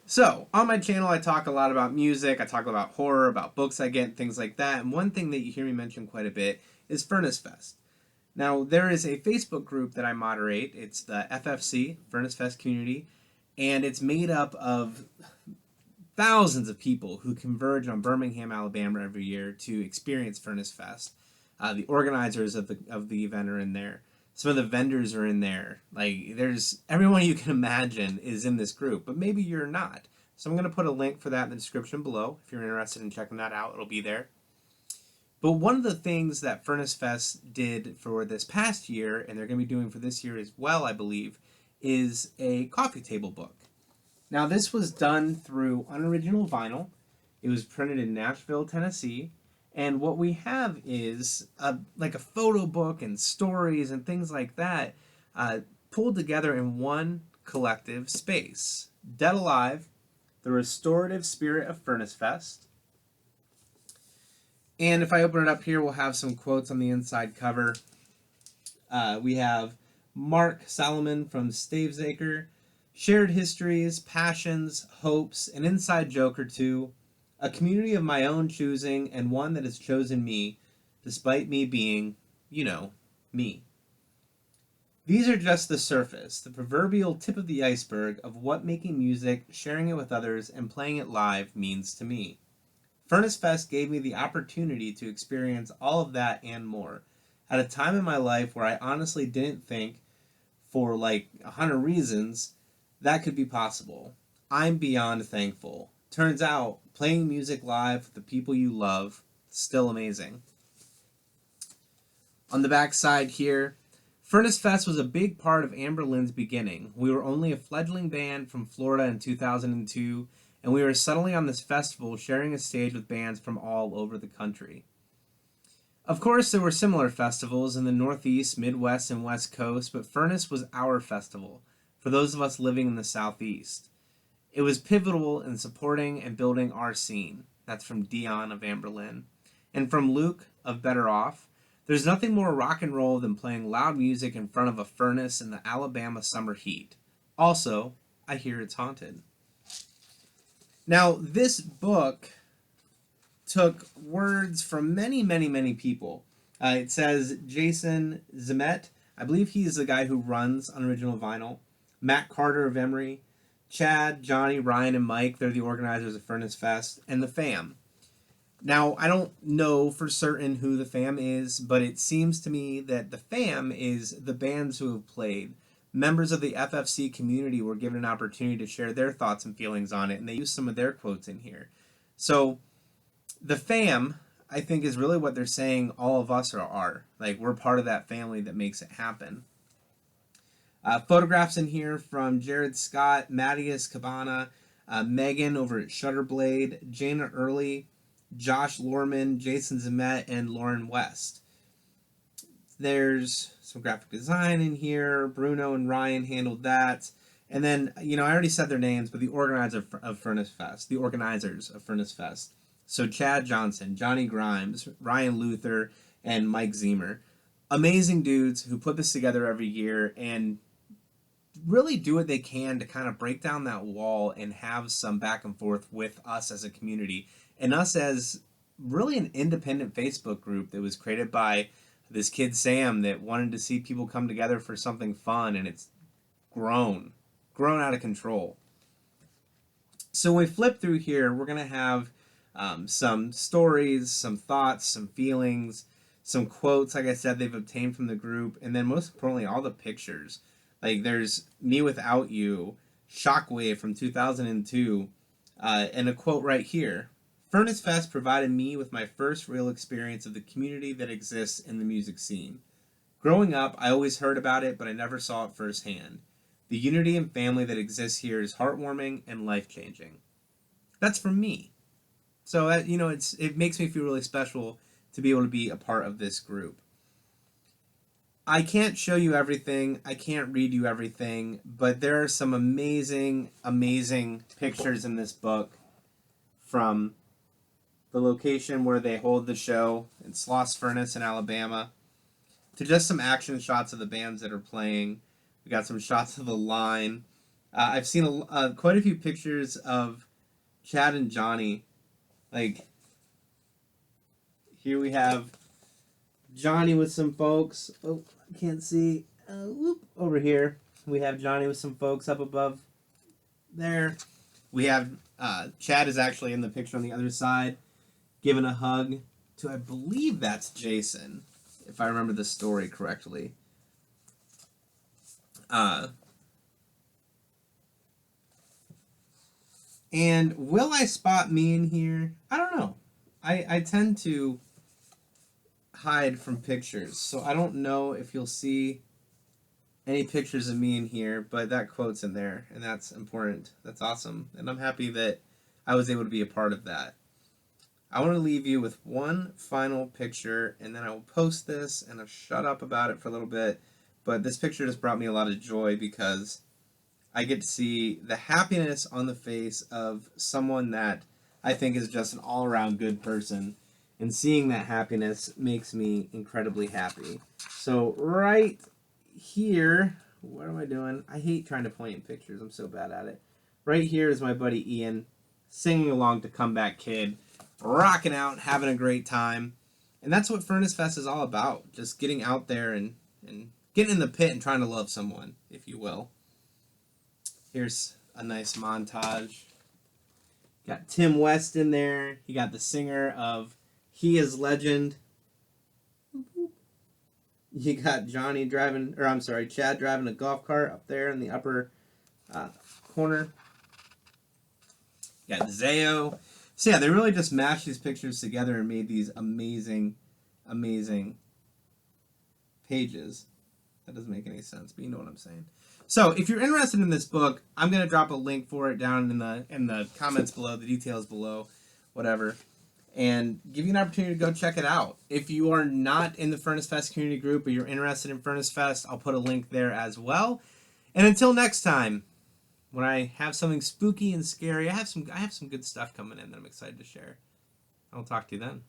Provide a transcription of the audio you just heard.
So, on my channel, I talk a lot about music, I talk about horror, about books I get, things like that. And one thing that you hear me mention quite a bit is Furnace Fest. Now, there is a Facebook group that I moderate. It's the FFC, Furnace Fest Community, and it's made up of thousands of people who converge on Birmingham, Alabama every year to experience Furnace Fest. The organizers of the event are in there. Some of the vendors are in there. Like, there's everyone you can imagine is in this group, but maybe you're not. So I'm going to put a link for that in the description below. If you're interested in checking that out, it'll be there. But one of the things that Furnace Fest did for this past year, and they're going to be doing for this year as well, I believe, is a coffee table book. Now, this was done through unoriginal vinyl. It was printed in Nashville, Tennessee. And what we have is like a photo book and stories and things like that pulled together in one collective space. Dead Alive, the restorative spirit of Furnace Fest. And if I open it up here, we'll have some quotes on the inside cover. We have Mark Salomon from Stavesacre. Shared histories, passions, hopes, an inside joke or two, a community of my own choosing, and one that has chosen me, despite me being, me. These are just the surface, the proverbial tip of the iceberg of what making music, sharing it with others, and playing it live means to me. Furnace Fest gave me the opportunity to experience all of that and more, at a time in my life where I honestly didn't think, for like 100 reasons, that could be possible. I'm beyond thankful. Turns out, playing music live with the people you love, still amazing. On the back side here, Furnace Fest was a big part of Amber Lynn's beginning. We were only a fledgling band from Florida in 2002, and we were suddenly on this festival sharing a stage with bands from all over the country. Of course, there were similar festivals in the Northeast, Midwest, and West Coast, but Furnace was our festival, for those of us living in the Southeast. It was pivotal in supporting and building our scene. That's from Dion of Amber Lynn. And from Luke of Better Off. There's nothing more rock and roll than playing loud music in front of a furnace in the Alabama summer heat. Also, I hear it's haunted. Now, this book took words from many, many, many people. It says Jason Zemet. I believe he's the guy who runs Unoriginal Vinyl. Matt Carter of Emory, Chad, Johnny, Ryan, and Mike, they're the organizers of Furnace Fest, and the fam. Now, I don't know for certain who the fam is, but it seems to me that the fam is the bands who have played. Members of the FFC community were given an opportunity to share their thoughts and feelings on it, and they used some of their quotes in here. So, the fam, I think, is really what they're saying all of us are. Like, we're part of that family that makes it happen. Photographs in here from Jared Scott, Mattias Cabana, Megan over at Shutterblade, Jana Early, Josh Lorman, Jason Zemet, and Lauren West. There's some graphic design in here. Bruno and Ryan handled that. And then, I already said their names, but the organizers of Furnace Fest. So Chad Johnson, Johnny Grimes, Ryan Luther, and Mike Zemer. Amazing dudes who put this together every year and really do what they can to kind of break down that wall and have some back and forth with us as a community and us as really an independent Facebook group that was created by this kid Sam that wanted to see people come together for something fun, and it's grown out of control. So when we flip through here, we're going to have some stories, some thoughts, some feelings, some quotes, like I said, they've obtained from the group, and then most importantly, all the pictures. Like, there's Me Without You, Shockwave from 2002, and a quote right here. Furnace Fest provided me with my first real experience of the community that exists in the music scene. Growing up, I always heard about it, but I never saw it firsthand. The unity and family that exists here is heartwarming and life-changing. That's from me. So, it makes me feel really special to be able to be a part of this group. I can't show you everything, I can't read you everything, but there are some amazing, amazing pictures in this book from the location where they hold the show in Sloss Furnace in Alabama, to just some action shots of the bands that are playing. We got some shots of the line. I've seen quite a few pictures of Chad and Johnny. Like, here we have Johnny with some folks. Oh, I can't see. Whoop, over here. We have Johnny with some folks up above there. We have Chad is actually in the picture on the other side, giving a hug to, I believe that's Jason, if I remember the story correctly. And will I spot me in here? I don't know. I tend to hide from pictures, so I don't know if you'll see any pictures of me in here, but that quote's in there, and that's important. That's awesome, and I'm happy that I was able to be a part of that. I want to leave you with one final picture, and then I will post this, and I'll shut up about it for a little bit, but this picture just brought me a lot of joy because I get to see the happiness on the face of someone that I think is just an all-around good person, and seeing that happiness makes me incredibly happy. So right here, what am I doing? I hate trying to point in pictures. I'm so bad at it. Right here is my buddy Ian singing along to Comeback Kid, rocking out, having a great time. And that's what Furnace Fest is all about. Just getting out there and getting in the pit and trying to love someone, if you will. Here's a nice montage. Got Tim West in there. You got the singer of He Is Legend. You got Chad driving a golf cart up there in the upper corner. You got Zayo. So yeah, they really just mashed these pictures together and made these amazing, amazing pages. That doesn't make any sense, but you know what I'm saying. So if you're interested in this book, I'm going to drop a link for it down in the comments below, the details below, whatever, and give you an opportunity to go check it out. If you are not in the Furnace Fest community group, but you're interested in Furnace Fest, I'll put a link there as well. And until next time, when I have something spooky and scary, I have some good stuff coming in that I'm excited to share. I'll talk to you then.